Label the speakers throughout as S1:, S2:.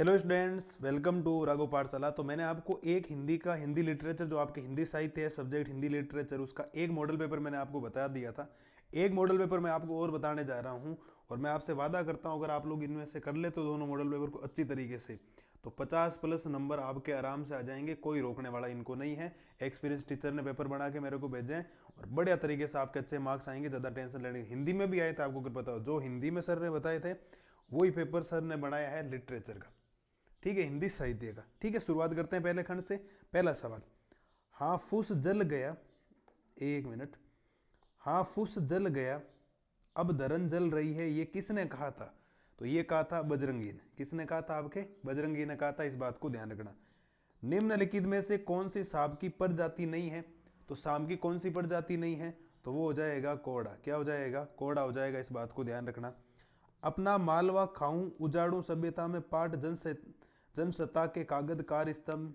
S1: Hello students, welcome to Raghav Pathshala. तो मैंने आपको एक हिंदी लिटरेचर, जो आपके हिंदी साहित्य है, सब्जेक्ट हिंदी लिटरेचर, उसका एक मॉडल पेपर मैंने आपको बता दिया था। एक मॉडल पेपर मैं आपको और बताने जा रहा हूं, और मैं आपसे वादा करता हूं अगर आप लोग इनमें से कर ले तो दोनों मॉडल पेपर को अच्छी तरीके से, तो 50+ नंबर आपके आराम से आ जाएंगे। कोई रोकने वाला इनको नहीं है। एक्सपीरियंस टीचर ने पेपर बना के मेरे को भेजे हैं और बढ़िया तरीके से आपके अच्छे मार्क्स आएंगे। ज़्यादा टेंशन लेने की। हिंदी में भी आए थे, आपको अगर पता हो, जो हिंदी में सर ने बताए थे वही पेपर सर ने बनाया है लिटरेचर का। ठीक है, हिंदी साहित्य का। ठीक है, शुरुआत करते हैं पहले खंड से। पहला सवाल, हाफूस जल गया, एक मिनट, हाफूस जल गया अब धरन जल रही है, ये किसने कहा था? तो ये कहा था बजरंगी ने। किसने कहा था? आपके बजरंगी ने कहा था। इस बात को ध्यान रखना। निम्नलिखित में से कौन सी सांप की प्रजाति नहीं है? तो सांप की कौन सी प्रजाति नहीं है? तो वो हो जाएगा कोड़ा। क्या हो जाएगा? कोड़ा हो जाएगा। इस बात को ध्यान रखना। अपना मालवा खाऊं उजाड़ू सभ्यता में पाठ जनसत्ता के कागज कार स्तंभ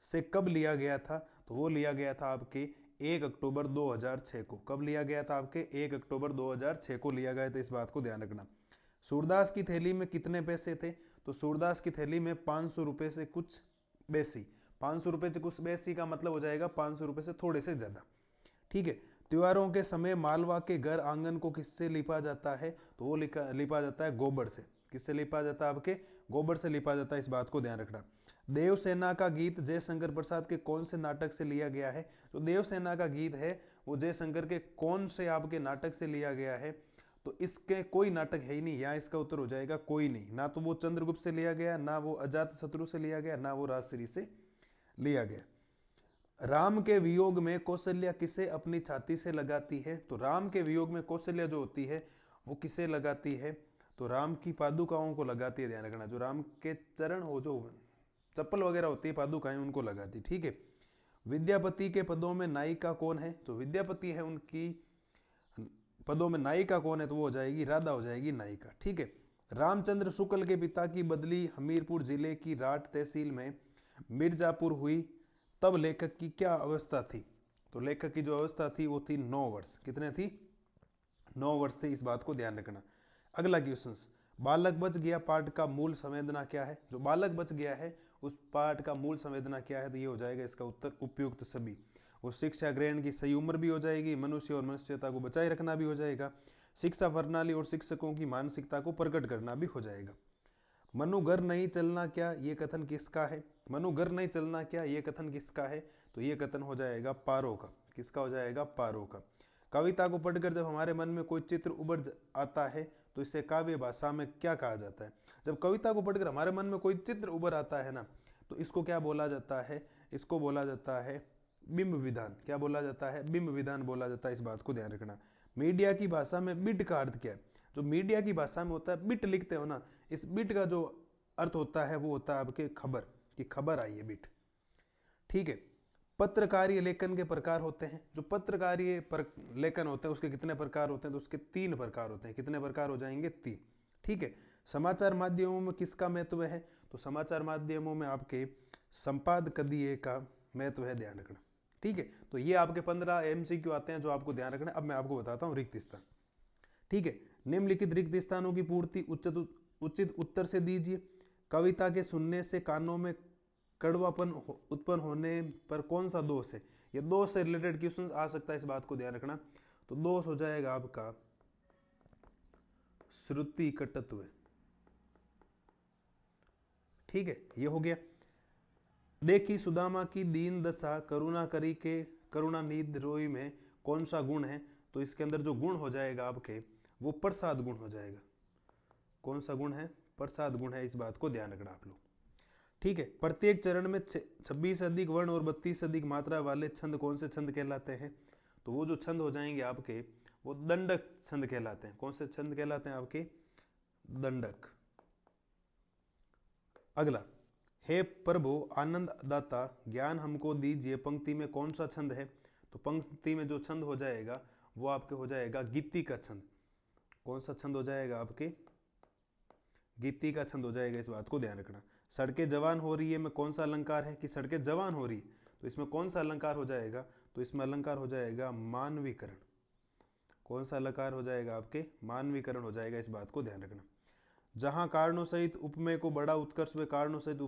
S1: से कब लिया गया था? तो वो लिया गया था आपके 1 अक्टूबर 2006 को। कब लिया गया था? आपके 1 अक्टूबर 2006 को लिया गया था। इस बात को ध्यान रखना। सूरदास की थैली में कितने पैसे थे? तो सूरदास की थैली में 500 रुपये से कुछ बेसी। 500 रुपये से कुछ बेसी का मतलब हो जाएगा 500 रुपये से थोड़े से ज़्यादा। ठीक है। त्योहारों के समय मालवा के घर आंगन को किससे लिपा जाता है? तो वो लिपा जाता है गोबर से। किससे लिपा जाता है? आपके गोबर से लिपा जाता है। इस बात को ध्यान रखना। देवसेना का गीत जयशंकर प्रसाद के कौन से नाटक से लिया गया है? तो देवसेना का गीत है वो जयशंकर के कौन से आपके नाटक से लिया गया है? तो इसके कोई नाटक है ही नहीं। यहाँ इसका उत्तर हो जाएगा कोई नहीं। ना तो वो चंद्रगुप्त से लिया गया, ना वो अजात शत्रु से लिया गया, ना वो राजश्री से लिया गया। राम के वियोग में कौशल्या किसे अपनी छाती से लगाती है? तो राम के वियोग में कौशल्या जो होती है वो किसे लगाती है? तो राम की पादुकाओं को लगाती है। ध्यान रखना। जो राम के चरण हो, जो चप्पल वगैरह होती है, पादुकाएं, उनको लगाती। ठीक है। विद्यापति के पदों में नायिका कौन है? तो विद्यापति है, उनकी पदों में नायिका कौन है? तो वो हो जाएगी राधा, हो जाएगी नायिका। ठीक है। रामचंद्र शुक्ल के पिता की बदली हमीरपुर जिले की राठ तहसील में मिर्जापुर हुई, तब लेखक की क्या अवस्था थी? तो लेखक की जो अवस्था थी वो थी 9 वर्ष। कितने थी? 9 वर्ष थे। इस बात को ध्यान रखना। अगला क्वेश्चन, बालक बच गया पाठ का मूल संवेदना क्या है? जो बालक बच गया है उस पाठ का मूल संवेदना क्या है? तो ये हो जाएगा इसका उत्तर उपयुक्त सभी। वो शिक्षा ग्रहण की सही उम्र भी हो जाएगी, मनुष्य और मनुष्यता को बचाए रखना भी हो जाएगा, शिक्षा प्रणाली और शिक्षकों की मानसिकता को प्रकट करना भी हो जाएगा। मनु घर नहीं चलना क्या, ये कथन किसका है? मनु घर नहीं चलना क्या, ये कथन किसका है? तो ये कथन हो जाएगा पारो का। किसका हो जाएगा? पारो का। कविता को पढ़कर जब हमारे मन में कोई चित्र उभर आता है तो इसे काव्य भाषा में क्या कहा जाता है? जब कविता को पढ़कर हमारे मन में कोई चित्र उभर आता है ना, तो इसको क्या बोला जाता है? इसको बोला जाता है बिंब विधान। क्या बोला जाता है? बिंब विधान बोला जाता है। इस बात को ध्यान रखना। मीडिया की भाषा में बिट का अर्थ क्या है? जो मीडिया की भाषा में होता है, बिट लिखते हो ना, इस बिट का जो अर्थ होता है वो होता है आपके खबर, कि खबर आई है, बिट। ठीक है। पत्रकारीय लेखन के प्रकार होते हैं। जो पत्रकारीय लेखन होते हैं उसके कितने प्रकार होते हैं? तो उसके 3 प्रकार होते हैं। कितने प्रकार हो जाएंगे? 3। ठीक है। समाचार माध्यमों में किसका महत्व है? तो समाचार माध्यमों में आपके संपादकीय का महत्व है। ध्यान रखना। ठीक है। तो ये आपके 15 MCQ आते हैं जो आपको ध्यान रखना है। अब मैं आपको बताता हूँ रिक्त स्थान। ठीक है। निम्नलिखित रिक्त स्थानों की पूर्ति उचित उत्तर से दीजिए। कविता के सुनने से कानों में कड़वापन उत्पन्न होने पर कौन सा दोष है? ये दोष से रिलेटेड क्वेश्चन आ सकता है। इस बात को ध्यान रखना। तो दोष हो जाएगा आपका श्रुति कटत्व। ठीक है, ये हो गया। देखी सुदामा की दीन दशा करुणा करी के करुणानिधि रोई में कौन सा गुण है? तो इसके अंदर जो गुण हो जाएगा आपके वो प्रसाद गुण हो जाएगा। कौन सा गुण है? प्रसाद गुण है। इस बात को ध्यान रखना आप लोग। ठीक है। प्रत्येक चरण में 26 अधिक वर्ण और 32 अधिक मात्रा वाले छंद कौन से छंद कहलाते हैं? तो वो जो छंद हो जाएंगे आपके वो दंडक छंद कहलाते हैं। कौन से छंद कहलाते हैं आपके? दंडक। अगला, हे प्रभु आनंद दाता ज्ञान हमको दीजिए, पंक्ति में कौन सा छंद है? तो पंक्ति में जो छंद हो जाएगा वो आपके हो जाएगा गीति का छंद। कौन सा छंद हो जाएगा आपके? गीति का छंद हो जाएगा। इस बात को ध्यान रखना। सड़कें जवान हो रही है में कौन सा अलंकार है? कि सड़कें जवान हो रही है, तो इसमें कौन सा अलंकार हो जाएगा? तो इसमें अलंकार हो जाएगा मानवीकरण। कौन सा अलंकार हो जाएगा आपके? मानवीकरण हो जाएगा। इस बात को ध्यान रखना। जहाँ कारणों सहित उपमेय को बड़ा उत्कर्ष व कारणों सहित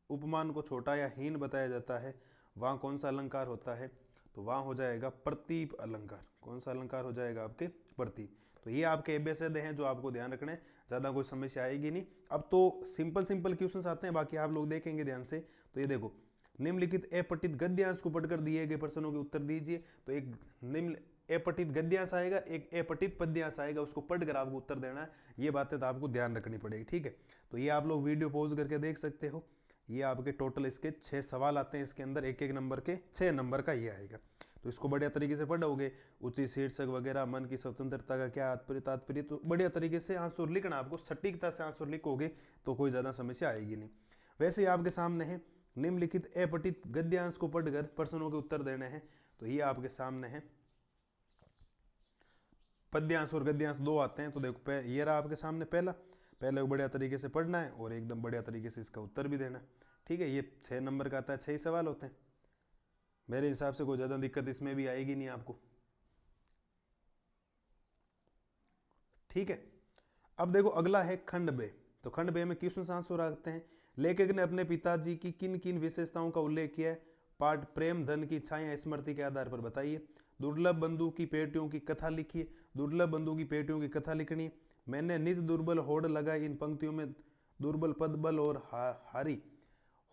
S1: उपमान को छोटा या हीन बताया जाता है, वहाँ कौन सा अलंकार होता है? तो वहाँ हो जाएगा प्रतीप अलंकार। कौन सा अलंकार हो जाएगा आपके? प्रतीप। तो ये आपके एबेसेड हैं जो आपको ध्यान रखने, ज़्यादा कोई समस्या आएगी नहीं। अब तो सिंपल सिंपल क्वेश्चंस आते हैं, बाकी आप लोग देखेंगे ध्यान से। तो ये देखो, निम्नलिखित अपठित गद्यांश को पढ़कर दिए गए प्रश्नों के उत्तर दीजिए। तो एक निम्न अपठित गद्यांश आएगा, एक अपठित पद्यांश आएगा, उसको पढ़कर आपको उत्तर देना है। ये बातें तो आपको ध्यान रखनी पड़ेगी, ठीक है। तो ये आप लोग वीडियो पॉज करके देख सकते हो। ये आपके टोटल इसके 6 सवाल आते हैं, इसके अंदर एक एक नंबर के 6 नंबर का ये आएगा। तो इसको बढ़िया तरीके से पढ़ोगे, उचित शीर्षक वगैरह, मन की स्वतंत्रता का क्या तात्पर्य, तो बढ़िया तरीके से आंसर लिखना, आपको सटीकता से आंसर लिखोगे तो कोई ज़्यादा समस्या आएगी नहीं। वैसे ही आपके सामने है निम्नलिखित अपठित गद्यांश को पढ़कर प्रश्नों के उत्तर देने हैं। तो ये आपके सामने है, पद्यांश और गद्यांश दो आते हैं। तो देखो ये रहा आपके सामने पहले बढ़िया तरीके से पढ़ना है और एकदम बढ़िया तरीके से इसका उत्तर भी देना है, ठीक है। ये 6 नंबर का आता है, 6 सवाल होते हैं। मेरे हिसाब से कोई ज़्यादा दिक्कत इसमें भी आएगी नहीं आपको, ठीक है। अब देखो अगला है खंड बे। तो खंड बे में क्वेश्चन आंसर आते हैं। लेखक ने अपने पिताजी की किन किन विशेषताओं का उल्लेख किया है? पाठ प्रेम धन की इच्छाएं स्मृति के आधार पर बताइए। दुर्लभ बंधु की पेटियों की कथा लिखिए। दुर्लभ बंधु की पेटियों की कथा लिखनी है। मैंने निज दुर्बल होड़ लगाई। इन पंक्तियों में दुर्बल पद बल और हारी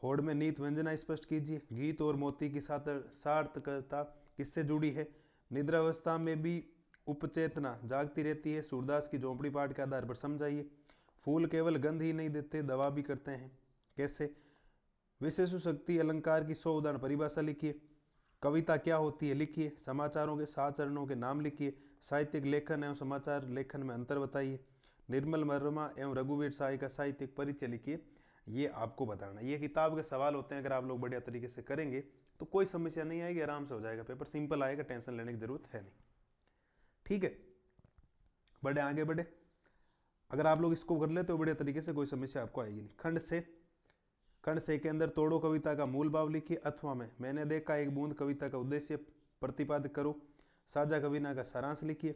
S1: होड़ में नीत व्यंजना स्पष्ट कीजिए। गीत और मोती की सार्थकता किससे जुड़ी है? निद्रावस्था में भी उपचेतना जागती रहती है। सूरदास की झोंपड़ी पाठ के आधार पर समझाइए। फूल केवल गंध ही नहीं देते, दवा भी करते हैं, कैसे? विशेष शक्ति अलंकार की 100 उदाहरण परिभाषा लिखिए। कविता क्या होती है लिखिए। समाचारों के 7 चरणों के नाम लिखिए। साहित्यिक लेखन एवं समाचार लेखन में अंतर बताइए। निर्मल वर्मा एवं रघुवीर साय का साहित्यिक परिचय लिखिए। ये आपको बताना, ये किताब के सवाल होते हैं। अगर आप लोग बढ़िया तरीके से करेंगे तो कोई समस्या नहीं आएगी, आराम से हो जाएगा पेपर, सिंपल आएगा, टेंशन लेने की जरूरत है नहीं, ठीक है। बढ़े आगे बढ़े, अगर आप लोग इसको कर लेते हो बढ़िया तरीके से, कोई समस्या आपको आएगी नहीं। खंड से के अंदर तोड़ो कविता का मूल भाव लिखिए। अथवा में मैंने देखा एक बूंद कविता का उद्देश्य प्रतिपादित करो। साझा कविता का सारांश लिखिए।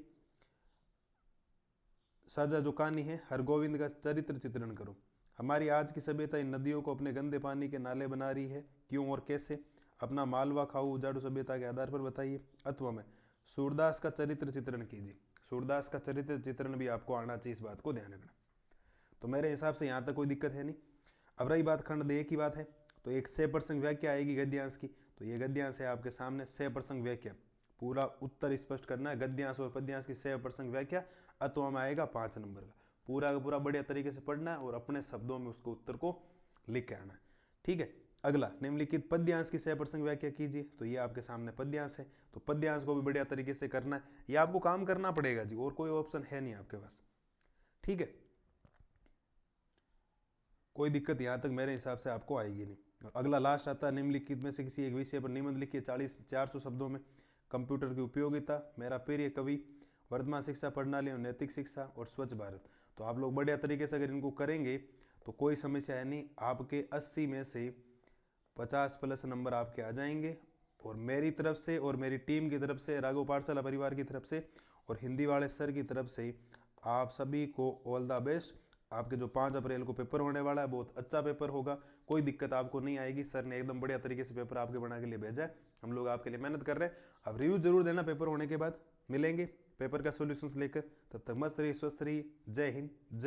S1: साझा जो कहानी है हरगोविंद का चरित्र चित्रण करो। हमारी आज की सभ्यता इन नदियों को अपने गंदे पानी के नाले बना रही है, क्यों और कैसे? अपना मालवा खाऊ उजाड़ू सभ्यता के आधार पर बताइए। अथवा में सूरदास का चरित्र चित्रण कीजिए। सूरदास का चरित्र चित्रण भी आपको आना चाहिए, इस बात को ध्यान रखना। तो मेरे हिसाब से यहाँ तक कोई दिक्कत है नहीं। अब रही बात खंड दे की बात है, तो एक 6% व्याख्या आएगी गद्यांश की। तो ये गद्यांश है आपके सामने, 6% व्याख्या, पूरा उत्तर स्पष्ट करना है। गद्यांश और पद्यांश की 6% व्याख्या। अथवा में आएगा 5 नंबर का, पूरा का पूरा बढ़िया तरीके से पढ़ना है और अपने शब्दों में उसको उत्तर को लिख के आना है, ठीक है। अगला निम्नलिखित पद्यांश की 6% व्याख्या कीजिए। तो ये आपके सामने पद्यांश है, तो पद्यांश को भी बढ़िया तरीके से करना है। ये आपको काम करना पड़ेगा जी, और कोई ऑप्शन है नहीं आपके पास, ठीक है। कोई दिक्कत यहाँ तक मेरे हिसाब से आपको आएगी नहीं। अगला लास्ट आता है, निम्नलिखित में से किसी एक विषय पर निबंध लिखिए 400 शब्दों में। कंप्यूटर की उपयोगिता, मेरा प्रिय कवि, वर्तमान शिक्षा प्रणाली और नैतिक शिक्षा, और स्वच्छ भारत। तो आप लोग बढ़िया तरीके से अगर इनको करेंगे तो कोई समस्या है नहीं। आपके 80 में से 50+ नंबर आपके आ जाएंगे। और मेरी तरफ से और मेरी टीम की तरफ से, राघव पाठशाला परिवार की तरफ से और हिंदी वाले सर की तरफ से आप सभी को ऑल द बेस्ट। आपके जो 5 अप्रैल को पेपर होने वाला है बहुत अच्छा पेपर होगा, कोई दिक्कत आपको नहीं आएगी। सर ने एकदम बढ़िया तरीके से पेपर आपके बना के लिए भेजा है, हम लोग आपके लिए मेहनत कर रहे हैं। अब रिव्यू जरूर देना पेपर होने के बाद, मिलेंगे पेपर का सॉल्यूशंस लेकर। तब तक मस्त रहिए, स्वस्थ रहिए। जय हिंद, जय